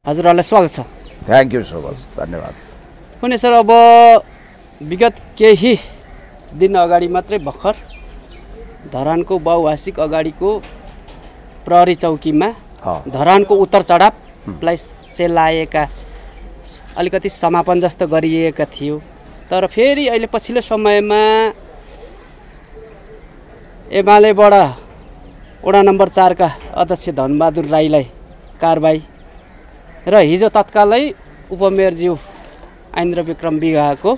हजुरहरूलाई स्वागत छ। थ्याङ्क यू सो मच, धन्यवाद। कुनै सर, अब विगत केही दिन अगाडि मात्रै भर्खर धरानको बहुभाषिक अगाडिको प्रहरी चौकीमा धरानको उतार चढावलाई सेलाएका अलिकति समापन जस्तो गरिएका थियो। तर फेरि अहिले पछिल्लो समयमा एमालेबाट वडा नम्बर 4 का अध्यक्ष धनबहादुर राईलाई कारबाही र हिजो तत्कालै उपमेयरज्यू ऐन्द्र विक्रम विवाहको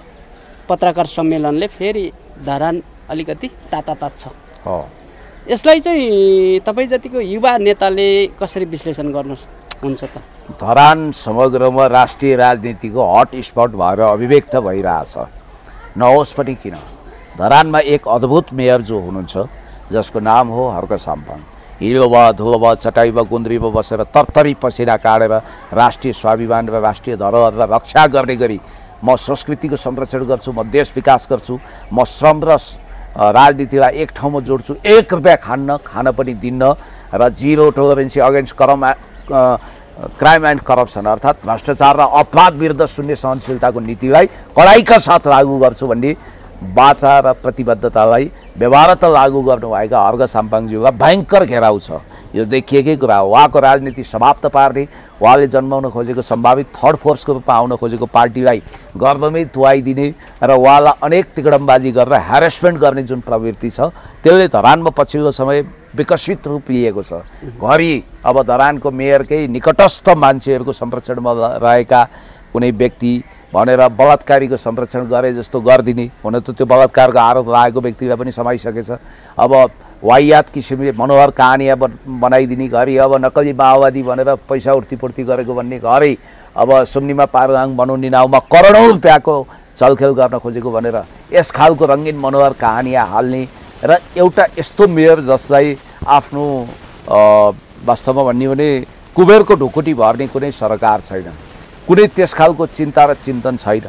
पत्रकार सम्मेलनले फेरि धरान अलिकति तातातात छ। यसलाई चाहिँ तपाईँ जतिको युवा नेताले कसरी विश्लेषण गर्नुहुन्छ त? धरान समग्रमा राष्ट्रिय राजनीतिको हट स्पट भएर अभिव्यक्त भइरहेछ। नहोस् पनि किन, धरानमा एक अद्भुत मेयर जो हुनुहुन्छ जसको नाम हो हर्क साम्पाङ, हिलोमा धुलोमा चटाइमा गुन्द्रीमा बसेर तरतरी पसिना काटेर राष्ट्रिय स्वाभिमान र राष्ट्रिय धरोहरलाई रक्षा गर्ने गरी म संस्कृतिको संरक्षण गर्छु, म देश विकास गर्छु, म श्रम र राजनीतिलाई एक ठाउँमा जोड्छु, 1 रुपियाँ खान पनि दिन्न र zero tolerance against crime and corruption अर्थात् भ्रष्टाचार र अपराध विरुद्ध शून्य सहनशीलताको नीतिलाई कडाइका साथ लागू गर्छु भन्ने बाचा र प्रतिबद्धतालाई व्यवहारत लागू गर्नुभएका हर्क साम्पाङज्यूका भयङ्कर घेराउ छ। यो देखिएकै कुरा हो। उहाँको राजनीति समाप्त पार्ने, उहाँले जन्माउन खोजेको सम्भावित थर्ड फोर्सको रूपमा आउन खोजेको पार्टीलाई गर्वमै तुवाइदिने र उहाँलाई अनेक तिगडमबाजी गरेर ह्यारेसमेन्ट गर्ने जुन प्रवृत्ति छ त्यसले धरानमा पछिल्लो समय विकसित रूप लिएको छ। घरि अब धरानको मेयरकै निकटस्थ मान्छेहरूको संरक्षणमा रहेका कुनै व्यक्ति भनेर बलात्कारीको संरक्षण गरे जस्तो गरिदिने, हुन त त्यो बलात्कारको आरोप लागेको व्यक्तिलाई पनि समाइसकेछ। अब वाहियात किसिमले मनोहर कहानिया बनाइदिने, घरि अब नक्कली माओवादी भनेर पैसा उर्तीपूर्ति गरेको भन्ने, घरि अब सुम्निमा पारुहाङ बनाउने नाउँमा करोडौँ रुपियाँको चलखेल गर्न खोजेको भनेर यस खालको रङ्गीन मनोहर कहानिया हाल्ने र एउटा यस्तो मेयर जसलाई आफ्नो वास्तवमा भन्ने भने कुबेरको ढुकुटी भर्ने कुनै सरकार छैन, कुनै त्यस खालको चिन्ता र चिन्तन छैन।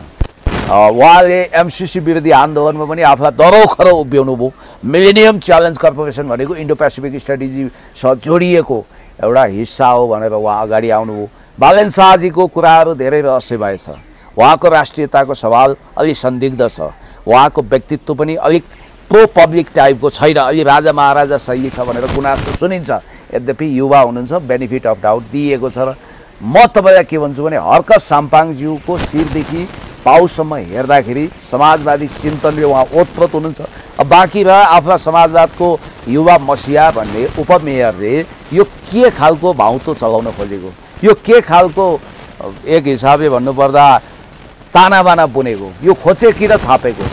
उहाँले एमसिसी विरोधी आन्दोलनमा पनि आफूलाई दरोखरो उभ्याउनु भयो। मिलेनियम च्यालेन्ज कर्पोरेसन भनेको इन्डो पेसिफिक स्ट्राटेजीसँग जोडिएको एउटा हिस्सा हो भनेर उहाँ अगाडि आउनुभयो। बालेन शाहजीको कुराहरू धेरै रहस्यमय छ। उहाँको राष्ट्रियताको सवाल अलि संदिग्ध छ। उहाँको व्यक्तित्व पनि अलिक प्रो पब्लिक टाइपको छैन, अलि राजा महाराजा शैली छ भनेर गुनासो सुनिन्छ। यद्यपि युवा हुनुहुन्छ, बेनिफिट अफ डाउट दिएको छ। र म तपाईँलाई के भन्छु भने हर्क साम्पाङज्यूको शिरदेखि पाउसम्म हेर्दाखेरि समाजवादी चिन्तनले उहाँ ओतप्रोत हुनुहुन्छ। अब बाँकी रह्यो आफ्ना समाजवादको युवा मसिया भन्ने उपमेयरले यो के खालको भाउतो चलाउन खोजेको, यो के खालको एक हिसाबले भन्नुपर्दा तानाबाना बुनेको, यो खोचे किन थापेको,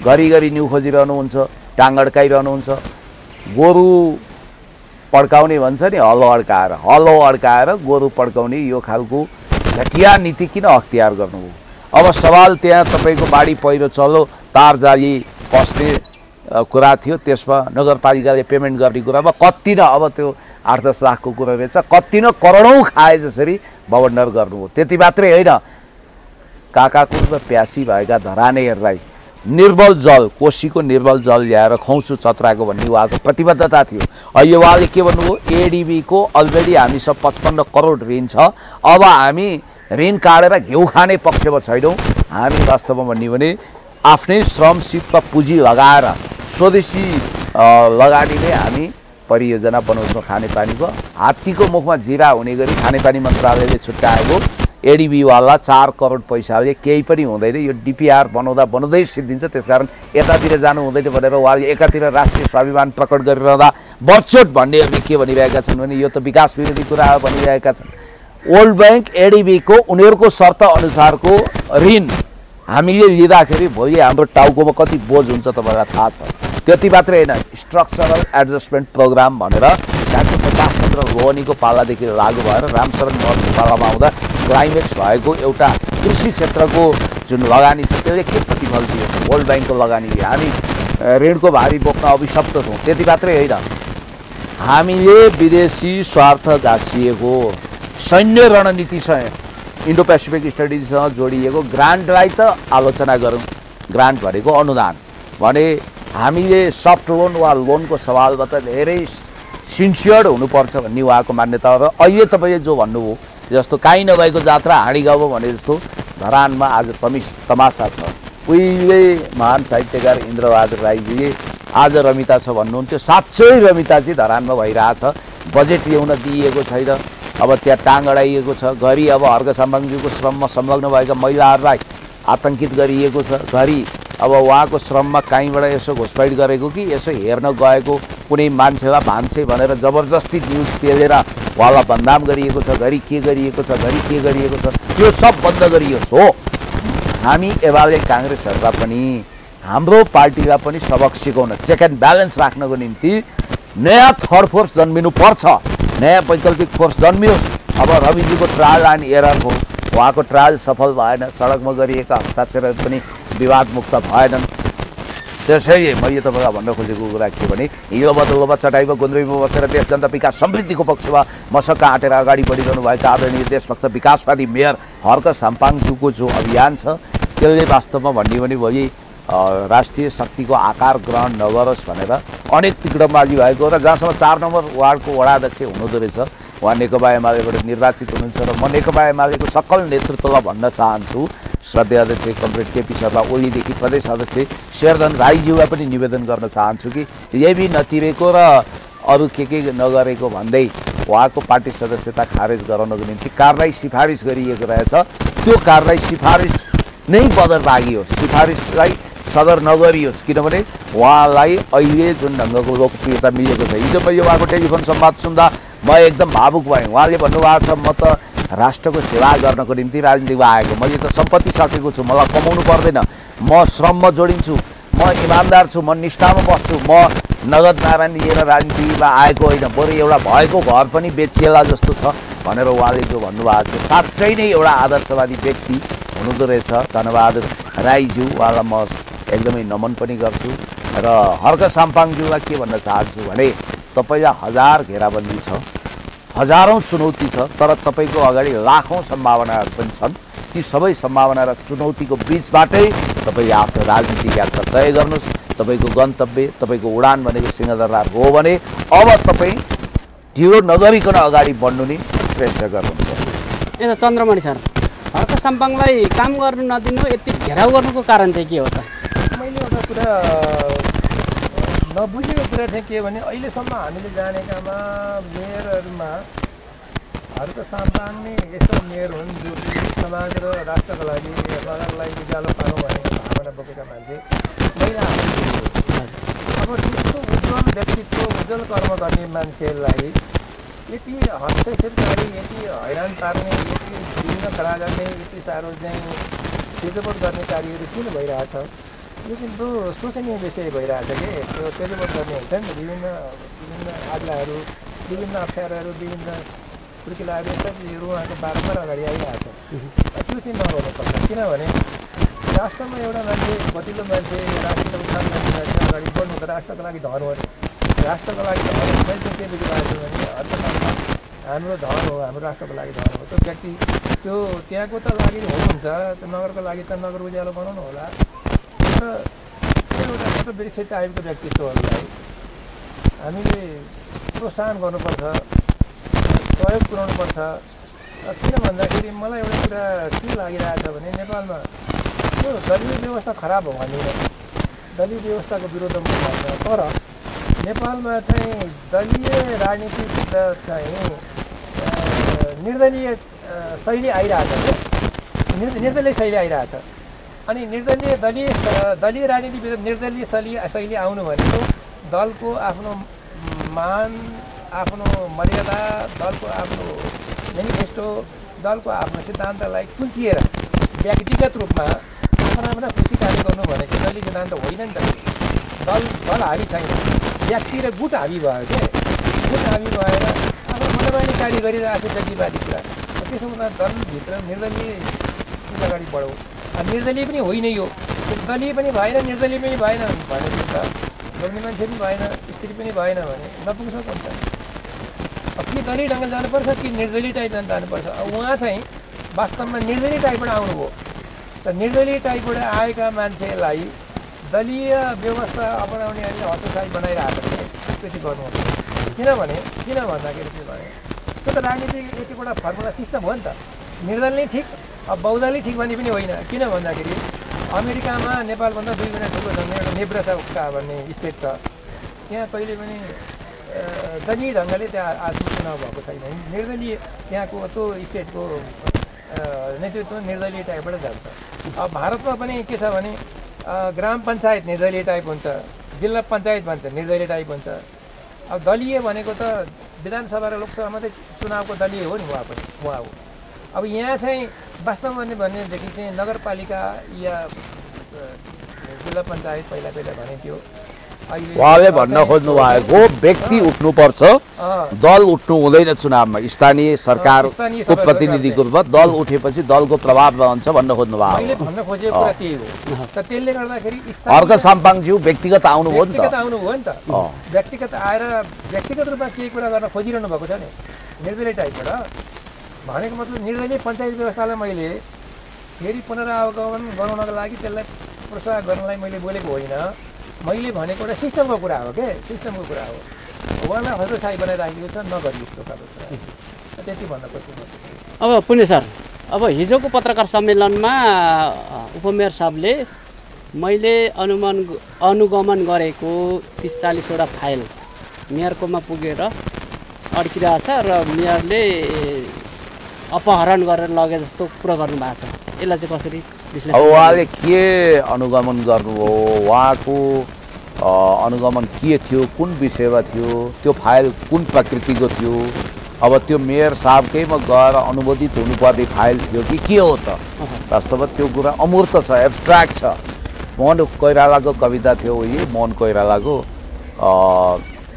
घरिघरि न्यु खोजिरहनुहुन्छ, टाङ अड्काइरहनुहुन्छ। गोरु पड्काउने भन्छ नि, हलो अड्काएर गोरु पड्काउने यो खालको घटिया नीति किन अख्तियार गर्नुभयो? अब सवाल त्यहाँ तपाईँको बाढी पहिरो चल्यो, तार जाली पस्ने कुरा थियो, त्यसमा नगरपालिकाले पेमेन्ट गर्ने कुरामा कति न अब त्यो 8-10 लाखको कुरा रहेछ, कति न करोडौँ खाए जसरी बवन्डर गर्नुभयो। त्यति मात्रै होइन, काकाकुर र प्यासी भएका धरानेहरूलाई निर्मल जल, कोशीको निर्मल जल ल्याएर खुवाउँछु चतराको भन्ने उहाँको प्रतिबद्धता थियो। अहिले उहाँले के भन्नुभयो, एडिबीको अलरेडी हामीसँग 55 करोड ऋण छ, अब हामी ऋण काटेर घिउ खाने पक्षमा छैनौँ। हामी वास्तवमा भन्ने भने आफ्नै श्रम सिपमा पुँजी लगाएर स्वदेशी लगानीले हामी परियोजना बनाउँछौँ। खानेपानीको हात्तीको मुखमा जिरा हुने गरी खानेपानी मन्त्रालयले छुट्याएको एडिबीवाला 4 करोड पैसाले केही पनि हुँदैन। यो डिपिआर बनाउँदै सिद्धिन्छ। त्यसकारण यतातिर जानु हुँदैन भनेर उहाँले एकातिर राष्ट्रिय स्वाभिमान प्रकट गरिरहँदा बर्चोट भन्नेहरूले के भनिरहेका छन् भने यो त विकास विरोधी कुरा हो भनिरहेका छन्। वर्ल्ड ब्याङ्क एडिबीको उनीहरूको शर्त अनुसारको ऋण हामीले लिँदाखेरि भोलि हाम्रो टाउकोमा कति बोझ हुन्छ तपाईँलाई थाहा छ। त्यति मात्रै होइन, स्ट्रक्चरल एडजस्टमेन्ट प्रोग्राम भनेर डाक्टर प्रकाश चन्द्र लोहनीको पालादेखि लागू भएर रामशरण महतको पालामा आउँदा क्लाइमेक्स भएको एउटा कृषि क्षेत्रको जुन लगानी छ त्यसले के प्रतिफल दियो? वर्ल्ड ब्याङ्कको लगानीले हामी ऋणको भारी बोक्न अभिशप्त छौँ। त्यति मात्रै होइन, हामीले विदेशी स्वार्थ गाँसिएको सैन्य रणनीतिसँग इन्डो पेसिफिक स्ट्राटेजीसँग जोडिएको ग्रान्टलाई त आलोचना गरौँ। ग्रान्ट भनेको अनुदान भने हामीले सफ्ट लोन वा लोनको सवालबाट धेरै सिन्सियर्ड हुनुपर्छ भन्ने उहाँको मान्यता हो। र अहिले तपाईँले जो भन्नुभयो जस्तो काहीँ नभएको जात्रा हाँडी गाउँ भने जस्तो धरानमा आज तमासा छ। उहिले महान साहित्यकार इन्द्रबहादुर राईजीले आज रमिता छ भन्नुहुन्थ्यो, साँच्चै रमिता चाहिँ धरानमा भइरहेछ। बजेट ल्याउन दिइएको छैन, अब त्यहाँ टाङ अडाइएको छ। घरि अब हर्क साम्बाङज्यूको श्रममा संलग्न भएका महिलाहरूलाई आतङ्कित गरिएको छ। घरि अब उहाँको श्रममा कहीँबाट यसो घुसपैठ गरेको कि यसो हेर्न गएको कुनै मान्छेलाई भान्से भनेर जबरजस्ती न्युज पेलेर उहाँलाई बदनाम गरिएको छ। घरि के गरिएको छ, घरि के गरिएको छ, त्यो सब बन्द गरियोस्। हो, हामी एमाले काङ्ग्रेसहरूलाई पनि हाम्रो पार्टीलाई पनि सबक सिकाउन, चेक एन्ड ब्यालेन्स राख्नको निम्ति नयाँ थर्ड फोर्स जन्मिनु पर्छ, नयाँ वैकल्पिक फोर्स जन्मियोस्। अब रविजीको ट्रायल एन्ड एरर हो, उहाँको ट्रायल सफल भएन, सडकमा गरिएका हस्ताक्षर पनि विवादमुक्त भएनन्। त्यसैले मैले तपाईँलाई भन्न खोजेको कुरा के भने हिलो बदलमा चटाइमा गुन्द्रीमा बसेर देश जनता विकास समृद्धिको पक्षमा मसक्क आँटेर अगाडि बढिरहनु भएका आदरणीय देशभक्त विकासवादी मेयर हर्क साम्पाङज्यूको जो अभियान छ त्यसले वास्तवमा भन्ने भने भोलि राष्ट्रिय शक्तिको आकार ग्रहण नगरोस् भनेर अनेक तिक्रमबाजी भएको र जहाँसम्म 4 नम्बर वार्डको वडाध्यक्ष हुनुहुँदो रहेछ, उहाँ नेकपा एमालेबाट निर्वाचित हुनुहुन्छ। र म नेकपा एमालेको सकल नेतृत्वलाई भन्न चाहन्छु, श्रद्धेय अध्यक्ष कमरेड केपी शर्मा ओलीदेखि प्रदेश अध्यक्ष शेरधन राईज्यूलाई पनि निवेदन गर्न चाहन्छु कि यही नतिरेको र अरू के नगरेको भन्दै उहाँको पार्टी सदस्यता खारेज गराउनको निम्ति कारबाही सिफारिस गरिएको रहेछ। त्यो कारबाही सिफारिस नै बदरबागी होस्, सिफारिसलाई सदर नगरियोस्, किनभने उहाँलाई अहिले जुन ढङ्गको लोकप्रियता मिलेको छ। हिजो मैले उहाँको टेलिफोन संवाद सुन्दा म एकदम भावुक भएँ। उहाँले भन्नुभएको छ, म त राष्ट्रको सेवा गर्नको निम्ति राजनीतिमा आएको, मैले त सम्पत्ति सकेको छु, मलाई कमाउनु पर्दैन, म श्रममा जोडिन्छु, म इमान्दार छु, म निष्ठामा बस्छु, म नगद नारायण लिएर राजनीतिमा आएको होइन, बरु एउटा भएको घर पनि बेचिएला जस्तो छ भनेर उहाँले जो भन्नुभएको छ, साँच्चै नै एउटा आदर्शवादी व्यक्ति हुनुहुँदो रहेछ धनबहादुर राईज्यू। उहाँलाई म एकदमै नमन पनि गर्छु। र हर्क साम्पाङज्यूलाई के भन्न चाहन्छु भने तपाईँलाई 1000 घेराबन्दी छ, हजारौँ चुनौती छ, तर तपाईँको अगाडि लाखौँ सम्भावनाहरू पनि छन्। ती सबै सम्भावना र चुनौतीको बिचबाटै तपाईँ आफ्नो राजनीतिक यात्रा तय गर्नुहोस्। तपाईँको गन्तव्य, तपाईँको उडान भनेको सिंहदरबार हो भने अब तपाईँ ढिलो नगरिकन अगाडि बढ्नु नै श्रेष्ठ गर्नुहुन्छ। यता चन्द्रमणि सर, हर्क साम्पाङलाई काम गर्नु नदिनु, यति घेराउ गर्नुको कारण चाहिँ के हो त? मैले एउटा कुरा नबुझेको कुरा चाहिँ के भने अहिलेसम्म हामीले जानेकामा मेयरहरूमा हर्क साम्पाङ नै यस्तो मेयर हुन् जो समाज र राष्ट्रको लागि नगरलाई उज्यालो पार्नु भनेको भावना बोकेका मान्छे महिला। अब त्यस्तो उज्जवल व्यक्तित्व, उज्जवल कर्म गर्ने मान्छेलाई यति हस्तक्षेपकारी, यति हैरान पार्ने, यति विघ्न खडा गर्ने, यति साह्रो चाहिँ तेजोबोध गर्ने कार्यहरू किन भइरहेछ? यो किन्तु सोचनीय विषय भइरहेछ कि त्यो तेजोबोध गर्ने हुन्छ नि, विभिन्न आग्लाहरू, विभिन्न अप्ठ्याराहरू, विभिन्न कुर्किलाहरू, यस्ता चिजहरू उहाँको बारम्बार अगाडि आइरहेछ। त्यो चाहिँ नगर्नुपर्छ, किनभने राष्ट्रमा एउटा मान्छे, कतिलो मान्छे, राष्ट्रको उठान मान्छे अगाडि बढ्नु त राष्ट्रको लागि धन हो। राष्ट्रको लागि धन हो, मैले चाहिँ के बुझिरहेको छु भने हर्क साम्पाङ हाम्रो धन हो, हाम्रो राष्ट्रको लागि धन हो। त्यो व्यक्ति त्यो त्यहाँको त लागि हुनुहुन्छ, त्यो नगरको लागि त नगर उज्यालो बनाउनु होला। तर एउटा वटवृक्ष टाइपको व्यक्तित्वहरूलाई हामीले प्रोत्साहन गर्नुपर्छ, सहयोग पुर्याउनुपर्छ। किन भन्दाखेरि मलाई एउटा कुरा के लागिरहेछ भने नेपालमा यो दलीय व्यवस्था खराब हो भन्दैन, दलीय व्यवस्थाको विरोधमा भन्छ, तर नेपालमा चाहिँ दलीय राजनीति चाहिँ निर्दलीय शैली आइरहेछ, निर्दलीय शैली आइरहेछ। अनि दलीय राजनीति विरुद्ध निर्दलीय शैली आउनु भनेको दलको आफ्नो मान, आफ्नो मर्यादा, दलको आफ्नो मेनिफेस्टो, दलको आफ्नो सिद्धान्तलाई कुल्चिएर व्यक्तिगत रूपमा आफ्ना खुसी कार्य गर्नु भनेको दलीय सिद्धान्त होइन नि त। दल हावी छैन, व्यक्ति र गुट हावी भयो के, गुट हावी भएर आफ्नो मनोमानी कार्य गरिरहेको छ व्यक्तिवादी कुरा। त्यसो हुँदा दलभित्र निर्दलीय अगाडि बढाऊ। निर्दलीय पनि होइन, यो दलीय पनि भएन, निर्दलीय पनि भएन भनेपछि त लोग्ने मान्छे पनि भएन, स्त्री पनि भएन भने नपुग्छ हुन्छ। अब के दलीय ढङ्गले जानुपर्छ कि निर्दलीय टाइप जानुपर्छ? उहाँ चाहिँ वास्तवमा निर्दलीय टाइपबाट आउनुभयो। त निर्दलीय टाइपबाट आएका मान्छेलाई दलीय व्यवस्था अपनाउने हतोत्साही बनाइरहेको छ, त्यति गर्नु। किन भन्दाखेरि के भने त्यो त राजनीतिक एक एउटा फर्मुला सिस्टम हो नि त। निर्दलीय ठिक अब बहुदलीय ठिक भन्ने पनि होइन। किन भन्दाखेरि अमेरिकामा नेपालभन्दा 2 गुणा ठुलो झन्डै एउटा नेब्रास्का भन्ने स्टेट छ, त्यहाँ कहिले पनि दलीय ढङ्गले त्यहाँ आजको चुनाव भएको छैन। निर्दलीय त्यहाँको त्यो स्टेटको नेतृत्व निर्दलीय टाइपबाट जान्छ। अब भारतमा पनि के छ भने ग्राम पञ्चायत निर्दलीय टाइप हुन्छ, जिल्ला पञ्चायत भन्छ निर्दलीय टाइप हुन्छ। अब दलीय भनेको त विधानसभा र लोकसभा मात्रै चुनावको दलीय हो नि, उहाँ हो। अब यहाँ चाहिँ वास्तवमा भनेदेखि चाहिँ नगरपालिका या जिल्ला पञ्चायत पहिला भनिन्थ्यो। उहाँले भन्न खोज्नु भएको व्यक्ति उठ्नुपर्छ, दल उठ्नु हुँदैन चुनावमा। स्थानीय सरकारको प्रतिनिधिको रूपमा दल उठेपछि दलको प्रभाव रहन्छ भन्न खोज्नु भएको। मैले भन्न खोजेको कुरा त्यही हो। त त्यसले गर्दाखेरि हर्क साम्पाङज्यू व्यक्तिगत आउनुभयो नि त। व्यक्तिगत आएर व्यक्तिगत रूपमा केही कुरा गर्न खोजिरहनु भएको छ नि निर्दलीय टाइपबाट। भनेको मतलब निर्दलीय पञ्चायत व्यवस्थालाई मैले फेरि पुनरावगमन गराउनको लागि त्यसलाई प्रोत्साहन गर्नलाई मैले बोलेको होइन। मैले भनेको एउटा सिस्टमको कुरा हो, सिस्टमको कुरा हो। उहाँलाई हजरसाही बनाइराखेको छ, नगरियोस् त्यो खालको कुरा। त्यति भन्न खोज्छु। अब पुण्य सर, अब हिजोको पत्रकार सम्मेलनमा उपमेयर साहबले मैले अनुगमन गरेको 30-40 वटा फाइल मेयरकोमा पुगेर अड्किरहेछ र मेयरले अपहरण गरेर लगे जस्तो कुरा गर्नुभएको छ। यसलाई चाहिँ कसरी विश्लेषण? अब उहाँले के अनुगमन गर्नुभयो, उहाँको अनुगमन के थियो, कुन विषयमा थियो, त्यो फाइल कुन प्रकृतिको थियो? अब त्यो मेयर साहबकैमा गएर अनुमोदित हुनुपर्ने फाइल थियो कि के हो त? वास्तवमा त्यो कुरा अमूर्त छ, एब्स्ट्र्याक्ट छ। मोहन कोइरालाको कविता थियो, यही मोहन कोइरालाको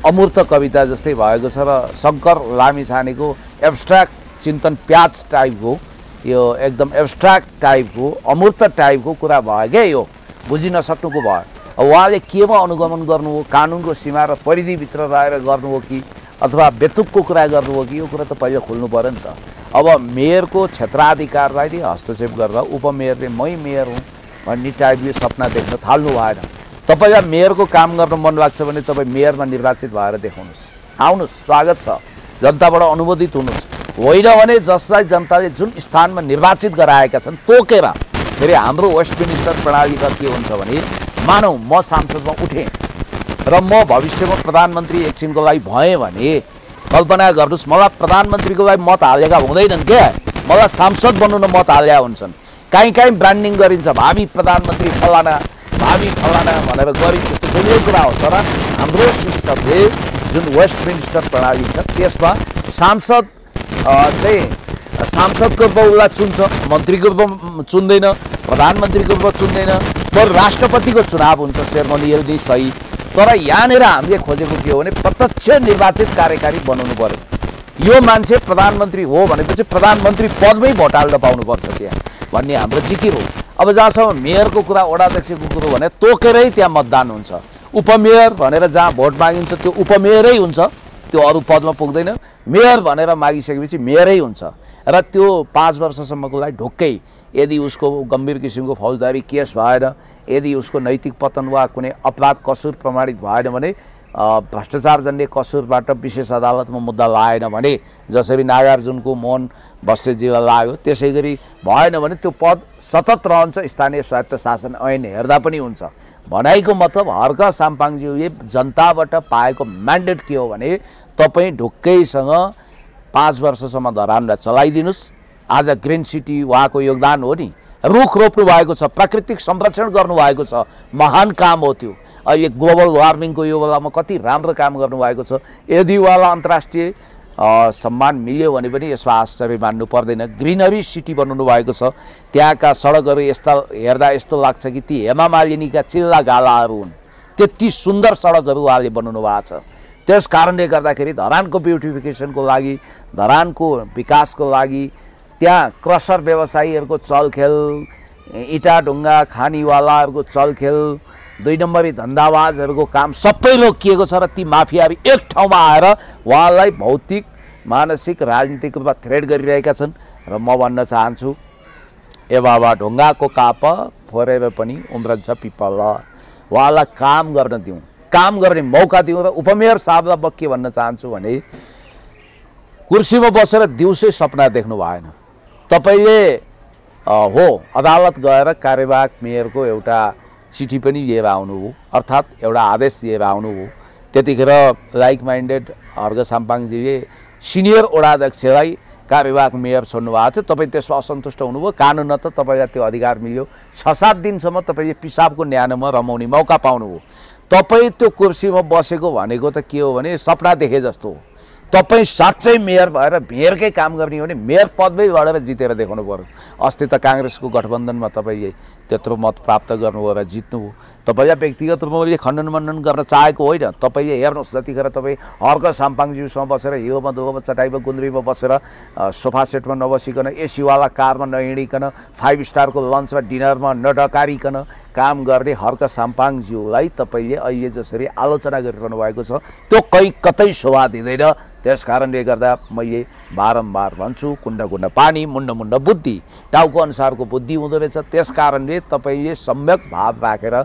अमूर्त कविता जस्तै भएको छ र शङ्कर लामिछानेको एब्स्ट्र्याक्ट चिन्तन प्याज टाइपको, यो एकदम एब्स्ट्र्याक्ट टाइपको अमूर्त टाइपको कुरा भयो क्या, यो बुझि नसक्नुको भयो। अब उहाँले केमा अनुगमन गर्नुभयो, कानुनको सीमा र परिधिभित्र रहेर गर्नुभयो कि अथवा बेतुकको कुरा गर्नुभयो कि, यो कुरा त पहिला खोल्नु पऱ्यो नि त। अब मेयरको क्षेत्राधिकारलाई नै हस्तक्षेप गरेर उपमेयरले मै मेयर हुँ भन्ने टाइपले सपना देख्न थाल्नु भएन। तपाईँलाई मेयरको काम गर्न मन लाग्छ भने तपाईँ मेयरमा निर्वाचित भएर देखाउनुहोस्, आउनुहोस्, स्वागत छ, जनताबाट अनुमोदित हुनुहोस्। होइन भने जसलाई जनताले जुन स्थानमा निर्वाचित गराएका छन् तोकेर, फेरि हाम्रो वेस्ट मिनिस्टर प्रणालीमा के हुन्छ भने मानौ म सांसदमा उठेँ र म भविष्यमा प्रधानमन्त्री एकछिनको लागि भएँ भने कल्पना गर्नुहोस्, मलाई प्रधानमन्त्रीको लागि मत हालेका हुँदैनन् क्या, मलाई सांसद बन्नु न मत हालेका हुन्छन्। कहीँ ब्रान्डिङ गरिन्छ, भावी प्रधानमन्त्री फलाना भनेर गरिन्छ, त्यो दुनियाँ कुरा हो। तर हाम्रो सिस्टमले जुन वेस्ट मिनिस्टर प्रणाली छ त्यसमा सांसद चाहिँ सांसदको रूपमा उसलाई चुन्छ, मन्त्रीको रूपमा चुन्दैन, प्रधानमन्त्रीको रूपमा चुन्दैन, तर राष्ट्रपतिको चुनाव हुन्छ, सेरेमोनियल नै सही। तर यहाँनिर हामीले खोजेको के हो भने प्रत्यक्ष निर्वाचित कार्यकारी बनाउनु पर्यो। यो मान्छे प्रधानमन्त्री हो भनेपछि प्रधानमन्त्री पदमै भोट हाल्न पाउनुपर्छ त्यहाँ भन्ने हाम्रो जिकिर हो। अब जहाँसम्म मेयरको कुरा, वडाध्यक्षको कुरो भने तोकेरै त्यहाँ मतदान हुन्छ। उपमेयर भनेर जहाँ भोट मागिन्छ त्यो उपमेयरै हुन्छ, त्यो अरू पदमा पुग्दैन। मेयर भनेर मागिसकेपछि मेयरै हुन्छ र त्यो 5 वर्षसम्मको लागि ढुक्कै, यदि उसको गम्भीर किसिमको फौजदारी केस भएन, यदि उसको नैतिक पतन वा कुनै अपराध कसुर प्रमाणित भएन भने, भ्रष्टाचारजन्य कसुरबाट विशेष अदालतमा मुद्दा लाएन भने, जसरी नागार्जुनको मोहन बस्नेतजीलाई लाग्यो त्यसै गरी भएन भने त्यो पद सतत रहन्छ। स्थानीय स्वायत्त शासन ऐन हेर्दा पनि हुन्छ। भनाइको मतलब हर्क साम्पाङज्यूले जनताबाट पाएको म्यान्डेट के हो भने तपाईँ ढुक्कैसँग 5 वर्षसम्म धरानलाई चलाइदिनुहोस्। आज ग्रिन सिटी उहाँको योगदान हो नि, रुख रोप्नु भएको छ, प्राकृतिक संरक्षण गर्नुभएको छ, महान काम हो त्यो। अहिले ग्लोबल वार्मिङको यो बेलामा कति राम्रो काम गर्नुभएको छ। यदि उहाँलाई अन्तर्राष्ट्रिय सम्मान मिल्यो भने पनि यसमा आश्चर्य मान्नु पर्दैन। ग्रिनरी सिटी बनाउनु भएको छ, त्यहाँका सडकहरू यस्ता हेर्दा यस्तो लाग्छ कि ती हेमा मालिनीका चिल्ला गालाहरू हुन्, त्यति सुन्दर सडकहरू उहाँले बनाउनु भएको छ। त्यस कारणले गर्दाखेरि धरानको ब्युटिफिकेसनको लागि, धरानको विकासको लागि त्यहाँ क्रसर व्यवसायीहरूको चलखेल, इँटा ढुङ्गा खानीवालाहरूको चलखेल, 2 नम्बरी धन्दाबाजहरूको काम सबै रोकिएको छ र ती माफियाहरू एक ठाउँमा आएर उहाँलाई भौतिक, मानसिक, राजनीतिक रूपमा थ्रेड गरिरहेका छन्। र म भन्न चाहन्छु, ए बाबा ढुङ्गाको काप फोरेर पनि उम्रन्छ पिपल, उहाँलाई काम गर्न दिउँ। काम गर्ने मौका दिउँ। र उपमेयर साहबलाई म के भन्न चाहन्छु भने कुर्सीमा बसेर दिउँसै सपना देख्नु भएन। तपाईँले हो अदालत गएर कार्यवाहक मेयरको एउटा चिठी पनि लिएर आउनुभयो, अर्थात् एउटा आदेश लिएर आउनुभयो। त्यतिखेर लाइक माइन्डेड हर्क साम्पाङजीले सिनियर वडाध्यक्षलाई कार्यवाहक मेयर छोड्नु भएको थियो। तपाईँ त्यसमा असन्तुष्ट हुनुभयो। कानुनमा त तपाईँलाई त्यो अधिकार मिल्यो। 6-7 दिनसम्म तपाईँले पिसाबको न्यानोमा रमाउने मौका पाउनुभयो। तपाईँ त्यो कुर्सीमा बसेको भनेको त के हो भने सपना देखे जस्तो हो। तपाईँ साँच्चै मेयर भएर मेयरकै काम गर्ने हो भने मेयर पदमै लडेर जितेर देखाउनु पर्यो। अस्ति त काङ्ग्रेसको गठबन्धनमा तपाईँले त्यत्रो मत प्राप्त गर्नुभयो र जित्नुभयो। तपाईँलाई व्यक्तिगत रूपमा खण्डन मण्डन गर्न चाहेको होइन। तपाईँले हेर्नुहोस् जतिखेर तपाईँ हर्क साम्पाङज्यूसँग बसेर हिउँमा दुःखमा चटाइमा गुन्द्रीमा बसेर सोफा सेटमा नबसिकन एसीवाला कारमा नहिँडिकन 5 स्टारको लन्च र डिनरमा नडकारिकन काम गर्ने हर्क साम्पाङज्यूलाई तपाईँले अहिले जसरी आलोचना गरिरहनु भएको छ त्यो कतै शोभा दिँदैन। त्यस कारणले गर्दा मैले बारम्बार भन्छु कुण्ड कुण्ड पानी मुण्ड मुण्ड बुद्धि टाउको अनुसारको बुद्धि हुँदो रहेछ। त्यस कारणले तपाईँले सम्यक भाव राखेर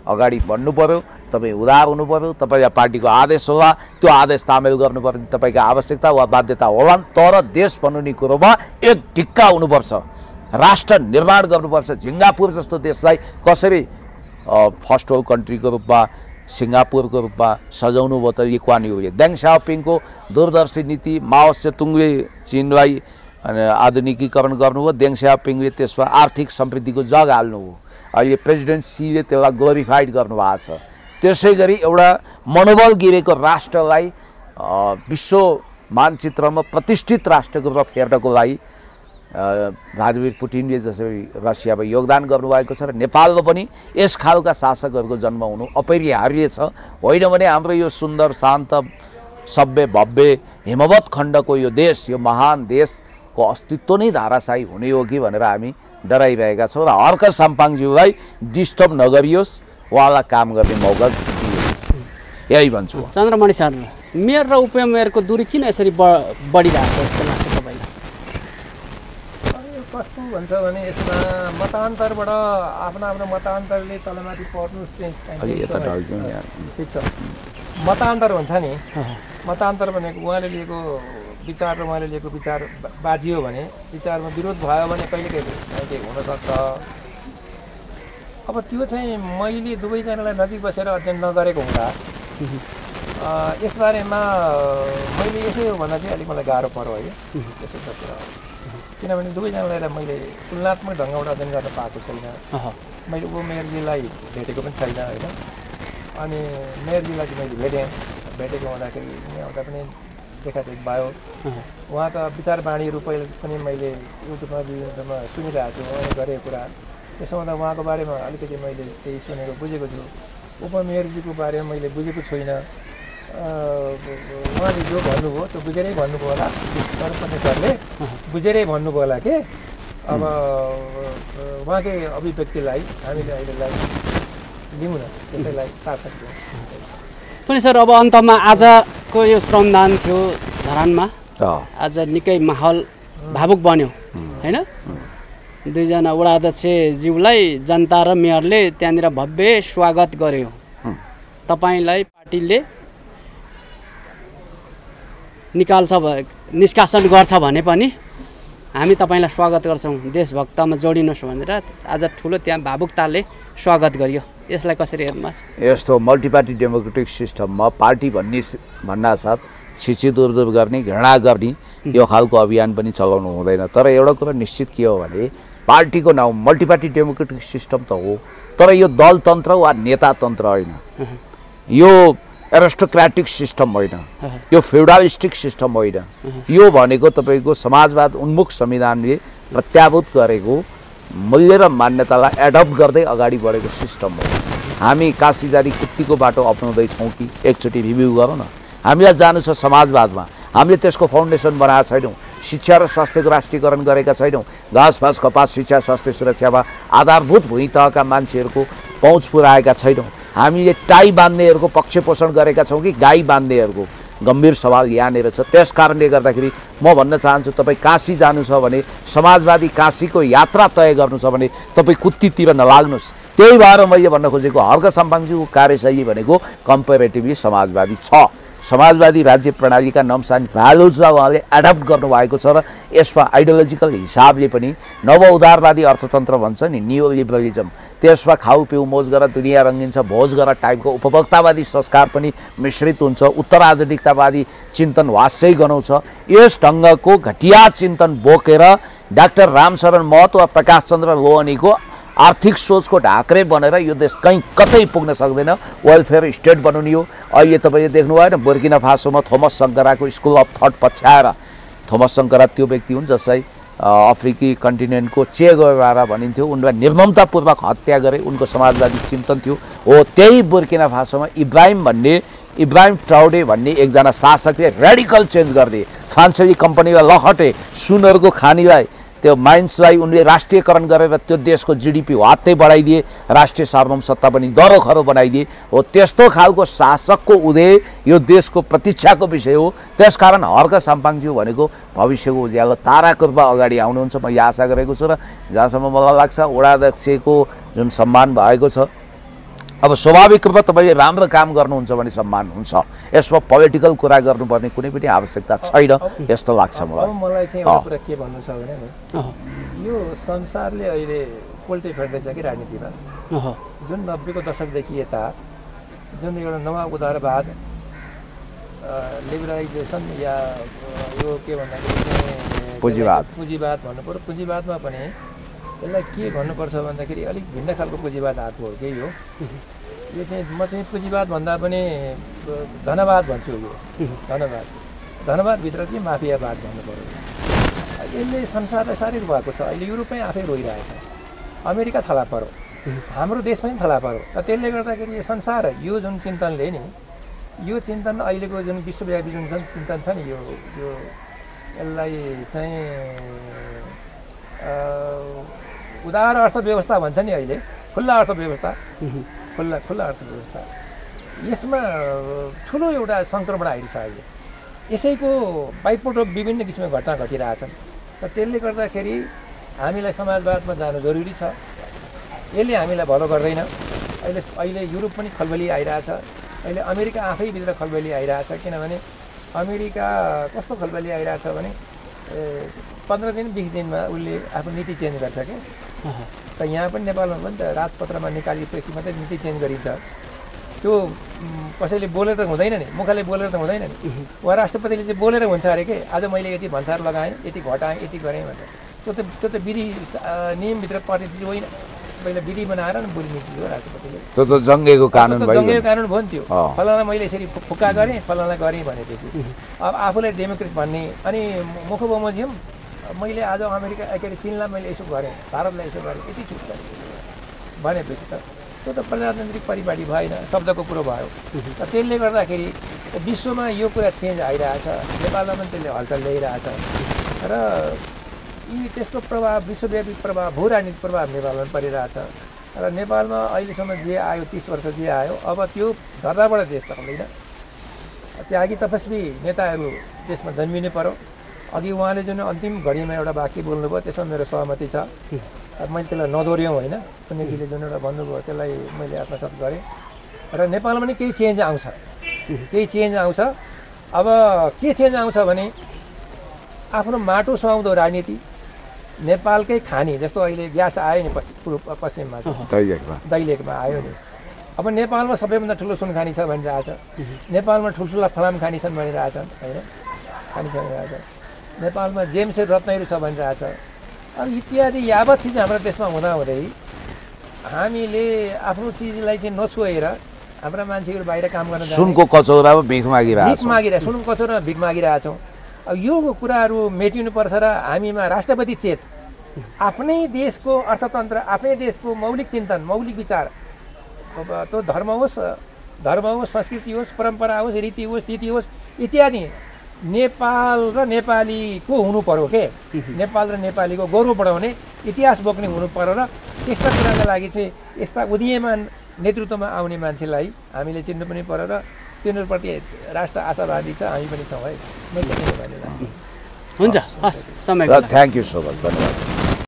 अगाडि बढ्नु पर्यो। तपाईँ उदार हुनु पर्यो। तपाईँलाई पार्टीको आदेश होला, त्यो आदेश तामेल गर्नुपर्ने तपाईँको आवश्यकता वा बाध्यता होला। तर देश बन्ने कुरोमा एक ढिक्का हुनुपर्छ। राष्ट्र निर्माण गर्नुपर्छ। सिङ्गापुर जस्तो देशलाई कसरी फर्स्ट वर्ल्ड कन्ट्रीको रूपमा सिङ्गापुरको रूपमा सजाउनु भयो त ली कुवान यूले। देङ साओपिङको दूरदर्शी नीति माओ सेतुङले चीनलाई आधुनिकीकरण गर्नुभयो। देङ साओपिङले त्यसमा आर्थिक समृद्धिको जग हाल्नुभयो। अहिले प्रेसिडेन्ट सीले त्यसलाई ग्लोरिफाइड गर्नुभएको छ। त्यसै गरी एउटा मनोबल गिरेको राष्ट्रलाई विश्व मानचित्रमा प्रतिष्ठित राष्ट्रको रूपमा फेर्नको लागि भ्लादिमिर पुटिनले जसरी रसियामा योगदान गर्नुभएको छ र नेपालमा पनि यस खालका शासकहरूको जन्म हुनु अपरिहार्य छ। होइन भने हाम्रो यो सुन्दर शान्त सभ्य भव्य हिमवत खण्डको यो देश, यो महान देशको अस्तित्व नै धाराशायी हुने हो कि भनेर हामी डराइरहेका छौँ। र हर्क साम्पाङज्यूलाई डिस्टर्ब नगरियोस्, उहाँलाई काम गर्ने मौका दियोस्, यही भन्छु। चन्द्रमणि सर, मेयर र उपमेयरको दूरी किन यसरी बढिरहेको छ जस्तो लाग्छ तपाईँलाई? कस्तो भन्छ भने यसमा मतान्तरबाट आफ्नो मतान्तरले तलमाथि पर्नु ठिक छ। मतान्तर हुन्छ नि, मतान्तर भनेको उहाँले लिएको विचार र उहाँले लिएको विचार बाजियो भने, विचारमा विरोध भयो भने कहिले हुनसक्छ। अब त्यो चाहिँ मैले दुवैजनालाई नजिक बसेर अध्ययन नगरेको हुँदा यसबारेमा मैले यसै हो भन्दा चाहिँ अलिक मलाई गाह्रो पर्यो है। त्यसै बसेर किनभने दुवैजनालाई मैले तुलनात्मक ढङ्गबाट अध्ययन गर्न पाएको छैन। मैले उपमेयरजीलाई भेटेको पनि छैन होइन। अनि मेयरजीलाई चाहिँ मैले भेटेको हुँदाखेरि एउटा पनि देखादेख भयो। उहाँका विचारवाणीहरू पहिले पनि मैले युट्युबमा सुनिरहेको छु, उहाँले गरेको कुरा। त्यसो हुँदा उहाँको बारेमा अलिकति मैले त्यही सुनेको बुझेको छु। उपमेयरजीको बारेमा मैले बुझेको छुइनँ। उहाँले जो भन्नुभयो त्यो बुझेरै भन्नुभयो होला, सर्वपति सरले बुझेरै भन्नुभयो होला कि अब उहाँकै अभिव्यक्तिलाई हामीले अहिलेलाई लिउँ न, त्यसैलाई सार्थक दिउँ। पनि सर, अब अन्तमा आजको यो श्रमदान थियो धरानमा, आज निकै माहौल भावुक बन्यो होइन? दुईजना वडाध्यक्षज्यूलाई जनता र मेयरले त्यहाँनिर भव्य स्वागत गर्यो। तपाईँलाई पार्टीले निष्कासन गर्छ भने पनि हामी तपाईँलाई स्वागत गर्छौँ, देशभक्तमा जोडिनुहोस् भनेर आज ठुलो त्यहाँ भावुकताले स्वागत गरियो। यसलाई कसरी हेर्नुहुन्छ? यस्तो मल्टिपार्टी डेमोक्रेटिक सिस्टममा पार्टी भन्नासाथ छिछि दूर गर्ने, घृणा गर्ने यो खालको अभियान पनि चलाउनु हुँदैन। तर एउटा कुरा निश्चित के हो भने पार्टीको नाउँ मल्टिपार्टी डेमोक्रेटिक सिस्टम त हो, तर यो दलतन्त्र वा नेतातन्त्र होइन, यो एरिस्टोक्रेटिक सिस्टम होइन, यो फ्युडलिस्टिक सिस्टम होइन। यो भनेको तपाईँको समाजवाद उन्मुख संविधानले प्रत्याभूत गरेको मूल्य र मान्यतालाई एडप्ट गर्दै अगाडि बढेको सिस्टम हो। हामी काशीजारी कुत्तीको बाटो अपनाउँदैछौँ कि एकचोटि रिभ्यू गरौँ न। हामीलाई जानु छ समाजवादमा, हामीले त्यसको फाउन्डेसन बनाएका छैनौँ। शिक्षा र स्वास्थ्यको राष्ट्रियकरण गरेका छैनौँ। घाँस कपास शिक्षा स्वास्थ्य सुरक्षामा आधारभूत भूमि तहका मान्छेहरूको पहुँच पुर्याएका छैनौँ। हामीले टाई बान्नेहरूको पक्ष पोषण गरेका छौँ कि गाई बान्नेहरूको? गम्भीर सवाल यहाँनिर छ। त्यस कारणले गर्दाखेरि म भन्न चाहन्छु तपाईँ काशी जानु छ भने समाजवादी काशीको यात्रा तय गर्नु छ भने तपाईँ कुत्तीतिर नलाग्नुहोस्। त्यही भएर मैले भन्न खोजेको हर्क साम्पाङज्यूको कार्यशैली भनेको कम्पेरेटिभली समाजवादी छ। समाजवादी राज्य प्रणालीका नर्म्स एन्ड भ्यालुजलाई उहाँले एडप्ट गर्नुभएको छ र यसमा आइडियोलोजिकल हिसाबले पनि नव उदारवादी अर्थतन्त्र भन्छ नि, न्यू लिबरलिजम, त्यसमा खाऊ पिउ मोज गर दुनियाँ रङ्गिन्छ भोज गर टाइपको उपभोक्तावादी संस्कार पनि मिश्रित हुन्छ। उत्तराधुनिकतावादी चिन्तन वासै गनाउँछ। यस ढङ्गको घटिया चिन्तन बोकेर डाक्टर रामशरण महतो वा प्रकाश चन्द्र लोहनीको आर्थिक सोचको ढाक्रे बनेर यो देश कहीँ कतै पुग्न सक्दैन। वेलफेयर स्टेट बनाउने हो। अहिले तपाईँले देख्नु भएन बुर्किना फासोमा थोमस सङ्कराको स्कुल अफ थट पछ्याएर, थोमस सङ्करा त्यो व्यक्ति हुन् जसलाई अफ्रिकी कन्टिनेन्टको चे गुएभारा भनिन्थ्यो, उनलाई निर्ममतापूर्वक हत्या गरे, उनको समाजवादी चिन्तन थियो। हो त्यही बुर्किना फासोमा इब्राहिम ट्राउडे भन्ने एकजना शासकले रेडिकल चेन्ज गरिदिए। फ्रान्सेली कम्पनीलाई लखटे सुनहरूको खानीलाई त्यो माइन्सलाई उनले राष्ट्रियकरण गरेर त्यो देशको जिडिपी वात्तै बढाइदिए, राष्ट्रिय सार्वभौम सत्ता पनि दरोखरो बनाइदिए। हो त्यस्तो खालको शासकको उदय यो देशको प्रतीक्षाको विषय हो। त्यसकारण हर्क साम्पाङज्यू भनेको भविष्यको उज्यालो ताराको रूपमा अगाडि आउनुहुन्छ म यहाँ आशा गरेको छु। र जहाँसम्म मलाई लाग्छ वडाध्यक्षको जुन सम्मान भएको छ, अब स्वाभाविक रूपमा तपाईँले राम्रो काम गर्नुहुन्छ भने सम्मान हुन्छ। यसमा पोलिटिकल कुरा गर्नुपर्ने कुनै पनि आवश्यकता छैन यस्तो लाग्छ मलाई। अब मलाई चाहिँ एउटा कुरा के भन्नु छ भने यो संसारले अहिले पोल्टी फेर्दैछ कि राजनीतिमा, जुन 90को दशकदेखि यता जुन एउटा नवा उदारवाद लिबरलाइजेसन या यो के भन्दाखेरि पुँजीवाद भन्नु पर्यो। पुँजीवादमा पनि यसलाई के भन्नुपर्छ भन्दाखेरि अलिक भिन्न खालको पुँजीवाद आएको हो केही हो। यो चाहिँ म चाहिँ पुँजीवाद भन्दा पनि धनवाद भन्छु। यो धनवादभित्र चाहिँ माफियावाद भन्नु पर्यो। यसले संसारलाई साह्रै भएको छ। अहिले युरोपमै आफै रोइरहेछ, अमेरिका थला पऱ्यो, हाम्रो देश पनि थला पऱ्यो। र त्यसले गर्दाखेरि यो संसार यो जुन चिन्तनले नि, यो चिन्तन अहिलेको जुन विश्वव्यापी जुन चिन्तन छ नि, यो यसलाई चाहिँ उदार अर्थव्यवस्था भन्छ नि अहिले, खुल्ला अर्थव्यवस्था, खुल्ला अर्थव्यवस्था, यसमा ठुलो एउटा सङ्क्रमण आइरहेको छ अहिले। यसैको बाइपोट विभिन्न किसिमको घटना घटिरहेछन्। र त्यसले गर्दाखेरि हामीलाई समाजवादमा जानु जरुरी छ। यसले हामीलाई भलो गर्दैन। अहिले युरोप पनि खलबली आइरहेछ, अहिले अमेरिका आफैभित्र खलबली आइरहेछ। किनभने अमेरिका कस्तो खलबली आइरहेछ भने 15 दिन 20 दिनमा उसले आफ्नो नीति चेन्ज गर्छ क्या। त यहाँ पनि नेपालमा पनि त राजपत्रमा निकालेपछि मात्रै नीति चेन्ज गरिन्छ। त्यो कसैले बोलेर त हुँदैन नि, मुखले बोलेर त हुँदैन नि। उहाँ राष्ट्रपतिले चाहिँ बोलेर हुन्छ अरे के, आज मैले यति भन्सार लगाएँ, यति घटाएँ, यति गरेँ भनेर। त्यो त विधि नियमभित्र पर्ने चिज होइन। पहिला विधि बनाएर न बोल्ने चिज हो राष्ट्रपतिले। त्यो त जङ्गेको कानुन भयो। जङ्गेको कानुन भयो नि त्यो। फलाना मैले यसरी फुक्का गरेँ, फलाना गरेँ भनेपछि अब आफूलाई डेमोक्रेट भन्ने। अनि मुख बमोजिम मैले आज अमेरिका के चीनलाई मैले यसो गरेँ, भारतलाई यसो गरेँ, यति छुट गरेँ भनेपछि त त्यो त प्रजातान्त्रिक परिपाटी भएन, शब्दको कुरो भयो। र त्यसले गर्दाखेरि विश्वमा यो कुरा चेन्ज आइरहेछ, नेपालमा पनि त्यसले हलचल ल्याइरहेछ। र त्यसको प्रभाव, विश्वव्यापी प्रभाव, भू राजनीतिक प्रभाव नेपालमा पनि परिरहेछ। र नेपालमा अहिलेसम्म जे आयो 30 वर्ष जे आयो, अब त्यो धर्नाबाट देश त हुँदैन। त्यागी तपस्वी नेताहरू देशमा जन्मिनु पर्यो। अघि उहाँले जुन अन्तिम घडीमा एउटा वाक्य बोल्नुभयो त्यसमा मेरो सहमति छ। मैले त्यसलाई नदोर्यौँ होइन, पुण्यजीले जुन एउटा भन्नुभयो त्यसलाई मैले आत्मसात गरेँ। र नेपालमा पनि केही चेन्ज आउँछ, केही चेन्ज आउँछ। अब के चेन्ज आउँछ भने आफ्नो माटो सुहाउँदो राजनीति, नेपालकै खानी जस्तो अहिले ग्यास आयो नि पश्चिममा, दैलेखमा आयो नि। अब नेपालमा सबैभन्दा ठुलो सुन खानी छ भनिरहेछ, नेपालमा ठुल्ठुला फलाम खानी छन् भनिरहेछन् होइन, खानी छ भनिरहेछ। नेपालमा जेम्स रत्नहरू छ भनिरहेछ। अब इत्यादि यावत चिज हाम्रो देशमा हुँदाहुँदै हामीले आफ्नो चिजलाई चाहिँ नछोएर हाम्रा मान्छेहरू बाहिर काम गर्न सुनको कचौरामा भिख मागिरहेछौँ, सुनको कचौरामा भिख मागिरहेछौँ। अब यो कुराहरू मेटिनुपर्छ र हामीमा राष्ट्रपति चेत आफ्नै देशको अर्थतन्त्र, आफ्नै देशको मौलिक चिन्तन, मौलिक विचार, त्यो धर्म होस्, संस्कृति होस्, परम्परा होस्, रीति होस्, तिथि होस् इत्यादि नेपाल र नेपालीको हुनु पर्यो के। नेपाल र नेपालीको गौरव बढाउने, इतिहास बोक्ने हुनु पर्यो। र त्यस्ता कुराका लागि चाहिँ यस्ता उदीयमान नेतृत्वमा आउने मान्छेलाई हामीले चिन्नु पनि पर्यो। र तिनीहरूप्रति राष्ट्र आशावादी छ, हामी पनि छौँ है। मैले हुन्छ, हस् समयको लागि। थ्याङ्क यू सो मच, धन्यवाद।